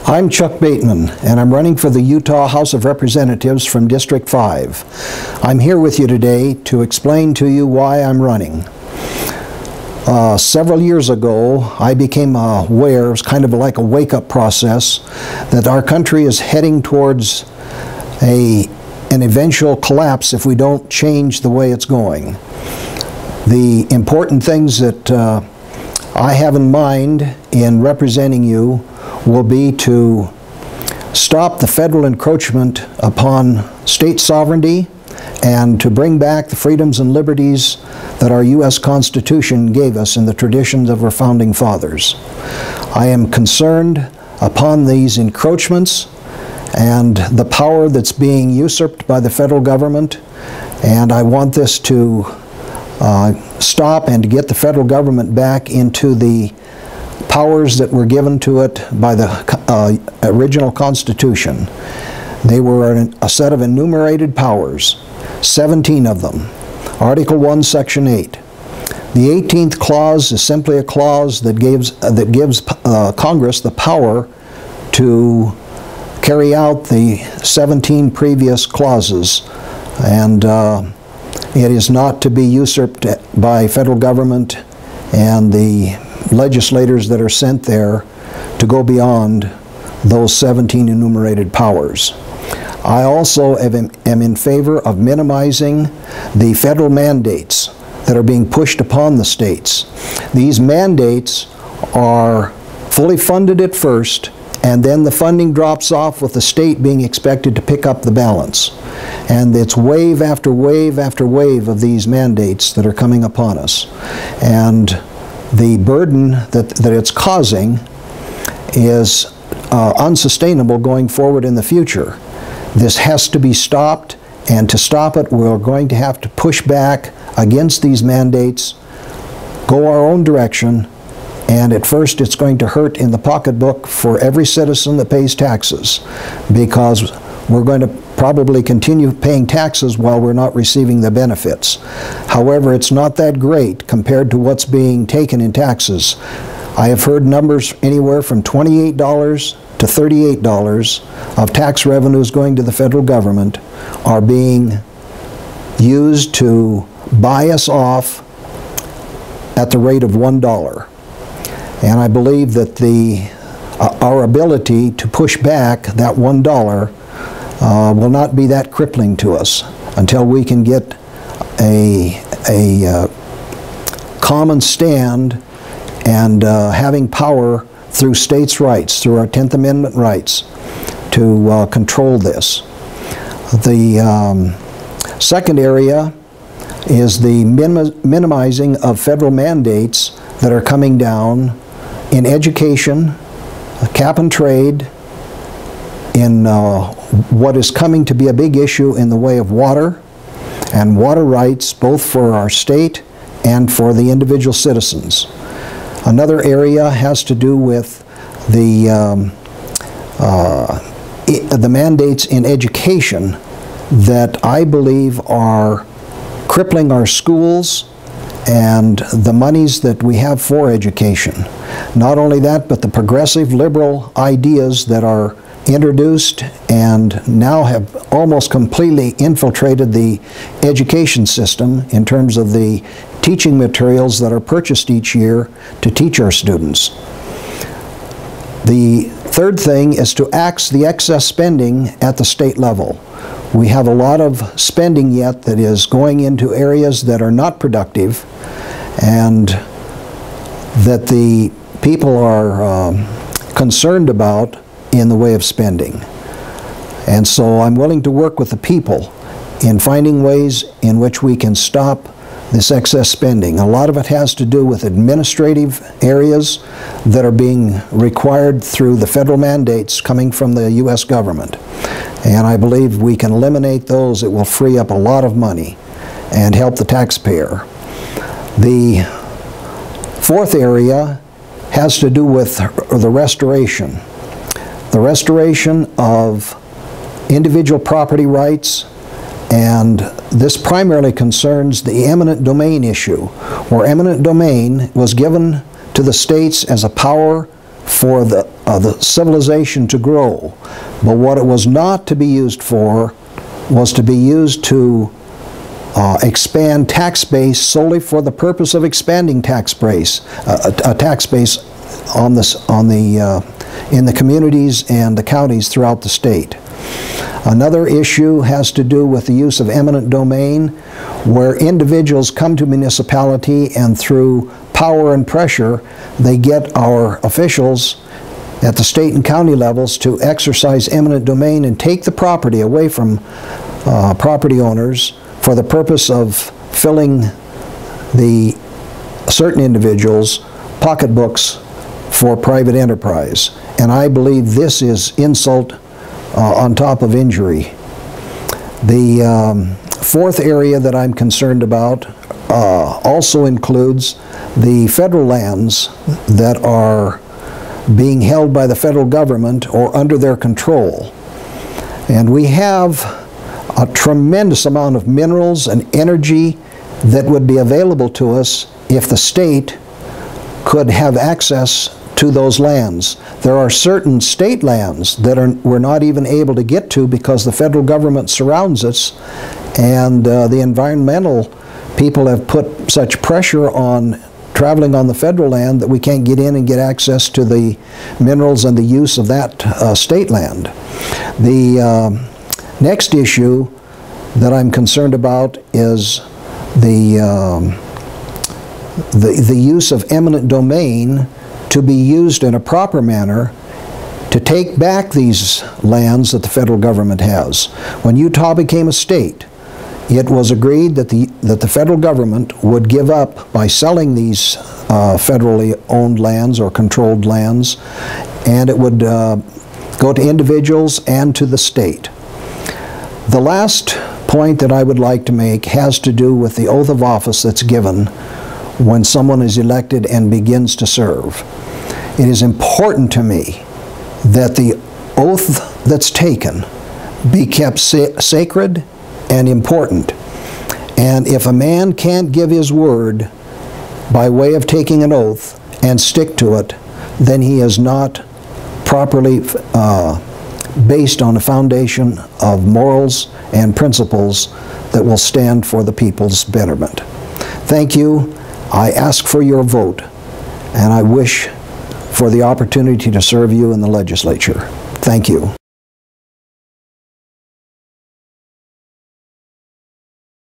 I'm Chuck Bateman, and I'm running for the Utah House of Representatives from District 5. I'm here with you today to explain to you why I'm running. Several years ago, I became aware, it was kind of like a wake-up process, that our country is heading towards an eventual collapse if we don't change the way it's going. The important things that I have in mind in representing you will be to stop the federal encroachment upon state sovereignty and to bring back the freedoms and liberties that our U.S. Constitution gave us in the traditions of our founding fathers. I am concerned upon these encroachments and the power that's being usurped by the federal government, and I want this to stop and to get the federal government back into the powers that were given to it by the original Constitution. They were a set of enumerated powers, 17 of them. Article 1, Section 8. The 18th clause is simply a clause that gives Congress the power to carry out the 17 previous clauses, and it is not to be usurped by federal government and the legislators that are sent there to go beyond those 17 enumerated powers. I also am in favor of minimizing the federal mandates that are being pushed upon the states. These mandates are fully funded at first, and then the funding drops off with the state being expected to pick up the balance. And it's wave after wave after wave of these mandates that are coming upon us. And the burden that it's causing is unsustainable going forward in the future. This has to be stopped, and to stop it, we're going to have to push back against these mandates, go our own direction, and at first it's going to hurt in the pocketbook for every citizen that pays taxes, because we're going to probably continue paying taxes while we're not receiving the benefits. However, it's not that great compared to what's being taken in taxes. I have heard numbers anywhere from $28 to $38 of tax revenues going to the federal government are being used to buy us off at the rate of $1. And I believe that our ability to push back that $1 will not be that crippling to us until we can get a common stand and having power through states' rights, through our 10th Amendment rights, to control this. The second area is the minimizing of federal mandates that are coming down in education, cap and trade, in what is coming to be a big issue in the way of water and water rights, both for our state and for the individual citizens. Another area has to do with the mandates in education that I believe are crippling our schools and the monies that we have for education. Not only that, but the progressive liberal ideas that are introduced and now have almost completely infiltrated the education system in terms of the teaching materials that are purchased each year to teach our students. The third thing is to axe the excess spending at the state level. We have a lot of spending yet that is going into areas that are not productive and that the people are concerned about in the way of spending. And so I'm willing to work with the people in finding ways in which we can stop this excess spending. A lot of it has to do with administrative areas that are being required through the federal mandates coming from the U.S. government. And I believe we can eliminate those. It will free up a lot of money and help the taxpayer. The fourth area has to do with the restoration. The restoration of individual property rights, and this primarily concerns the eminent domain issue, where eminent domain was given to the states as a power for the civilization to grow. But what it was not to be used for was to be used to expand tax base solely for the purpose of expanding tax base, a tax base in the communities and the counties throughout the state. Another issue has to do with the use of eminent domain, where individuals come to municipality and through power and pressure, they get our officials at the state and county levels to exercise eminent domain and take the property away from property owners for the purpose of filling the certain individuals' pocketbooks for private enterprise. And I believe this is insult on top of injury. The fourth area that I'm concerned about also includes the federal lands that are being held by the federal government or under their control. And we have a tremendous amount of minerals and energy that would be available to us if the state could have access to those lands. There are certain state lands that we're not even able to get to because the federal government surrounds us, and the environmental people have put such pressure on traveling on the federal land that we can't get in and get access to the minerals and the use of that state land. The next issue that I'm concerned about is the use of eminent domain to be used in a proper manner to take back these lands that the federal government has. When Utah became a state, it was agreed that the federal government would give up by selling these federally owned lands or controlled lands, and it would go to individuals and to the state. The last point that I would like to make has to do with the oath of office that's given when someone is elected and begins to serve. It is important to me that the oath that's taken be kept sacred and important. And if a man can't give his word by way of taking an oath and stick to it, then he is not properly based on a foundation of morals and principles that will stand for the people's betterment. Thank you. I ask for your vote, and I wish for the opportunity to serve you in the legislature. Thank you.